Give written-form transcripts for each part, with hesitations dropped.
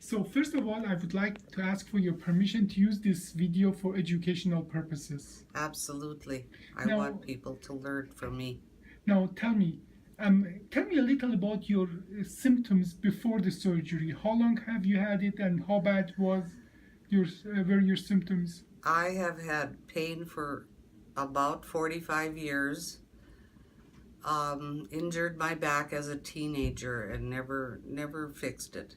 So first of all, I would like to ask for your permission to use this video for educational purposes. Absolutely. I Now, want people to learn from me. now tell me a little about your symptoms before the surgery. How long have you had it, and how bad were your symptoms? I have had pain for about 45 years. Injured my back as a teenager and never fixed it.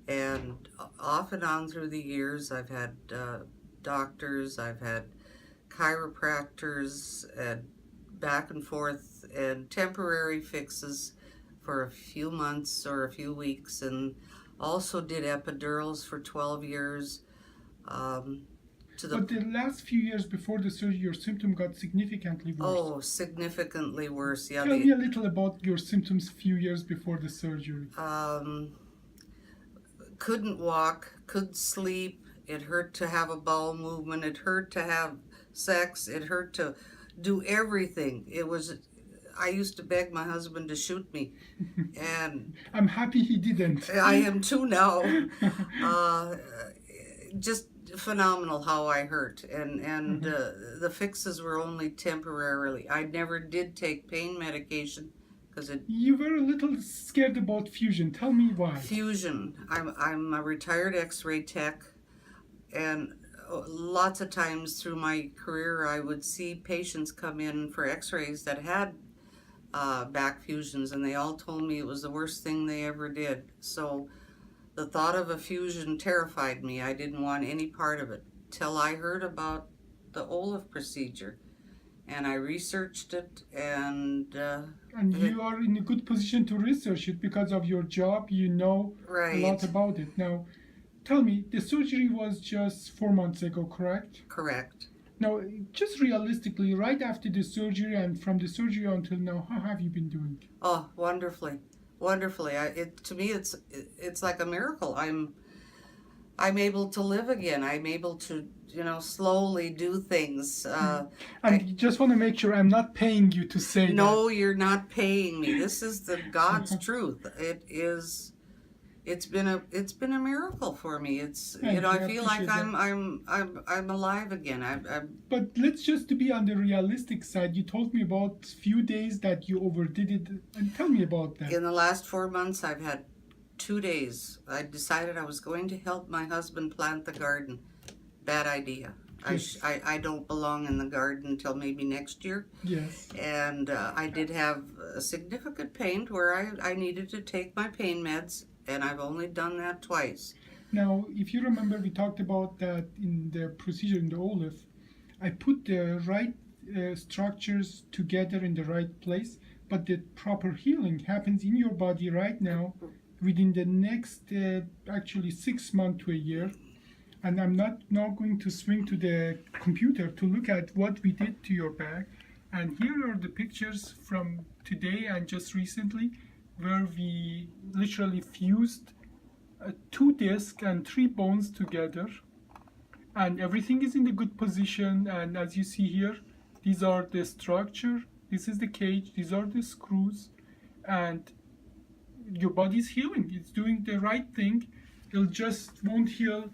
And off and on through the years, I've had doctors, I've had chiropractors, and back and forth, and temporary fixes for a few months or a few weeks, and also did epidurals for 12 years. But the last few years before the surgery, your symptom got significantly worse. Oh, significantly worse. Yeah. Tell me a little about your symptoms a few years before the surgery. Couldn't walk, couldn't sleep. It hurt to have a bowel movement. It hurt to have sex. It hurt to do everything. I used to beg my husband to shoot me, and I'm happy he didn't. I am too now. Just phenomenal how I hurt, and the fixes were only temporarily. I never did take pain medication because You were a little scared about fusion. Tell me why. Fusion. I'm a retired X-ray tech, and lots of times through my career I would see patients come in for X-rays that had back fusions, and they all told me it was the worst thing they ever did. So the thought of a fusion terrified me. I didn't want any part of it till I heard about the OLLIF procedure, and I researched it, and you are in a good position to research it because of your job. You know right. a lot about it. Now, tell me, the surgery was just 4 months ago, correct? Correct. Now, just realistically, right after the surgery and from the surgery until now, how have you been doing? Oh, wonderfully. Wonderfully. To me, it's like a miracle. I'm able to live again. I'm able to, slowly do things. I just want to make sure I'm not paying you to say no, that. You're not paying me. This is the God's truth. It's been a miracle for me. I feel like I'm alive again. But let's just to be on the realistic side. You told me about few days that you overdid it, and tell me about that. In the last 4 months, I've had 2 days. I decided I was going to help my husband plant the garden. Bad idea. Yes. I don't belong in the garden until maybe next year. Yes. And I did have a significant pain where I needed to take my pain meds, and I've only done that twice. Now, if you remember, we talked about that in the procedure in the OLLIF. I put the right structures together in the right place, but the proper healing happens in your body right now within the next actually 6 months to a year. And I'm not now going to swing to the computer to look at what we did to your back. And here are the pictures from today and just recently, where we literally fused 2 discs and 3 bones together, and everything is in the good position. And as you see here, these are the structure, this is the cage, these are the screws, and your body's healing. It's doing the right thing. It just won't heal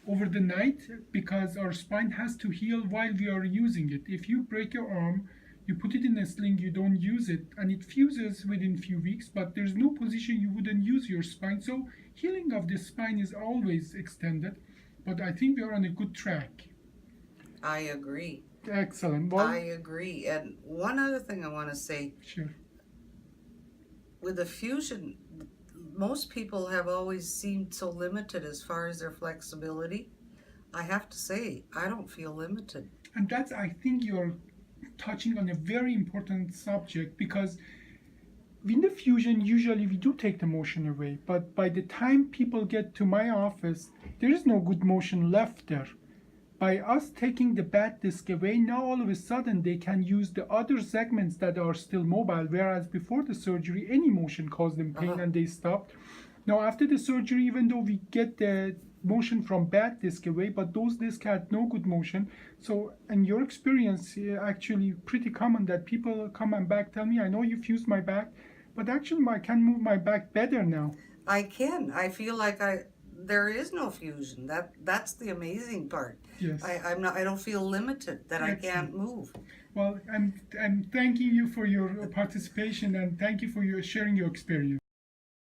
over the night because our spine has to heal while we are using it. If you break your arm, you put it in a sling, you don't use it, and it fuses within a few weeks, but there's no position you wouldn't use your spine. So healing of the spine is always extended, but I think we are on a good track. I agree. Excellent. Well, I agree. And one other thing I want to say. Sure. With the fusion, most people have always seemed so limited as far as their flexibility. I have to say, I don't feel limited. And that's, I think you're touching on a very important subject, because in the fusion, usually we do take the motion away, but by the time people get to my office, there is no good motion left there. By us taking the bad disc away, now all of a sudden they can use the other segments that are still mobile, whereas before the surgery, any motion caused them pain and they stopped. Now after the surgery, even though we get the motion from bad disc away, but those discs had no good motion. So in your experience, actually pretty common that people come and back tell me, I know you fused my back, but actually I can move my back better now. I can. I feel like there is no fusion. That's the amazing part. Yes. I don't feel limited that I Excellent. can't move. Well, I'm thanking you for your participation, and thank you for your sharing your experience.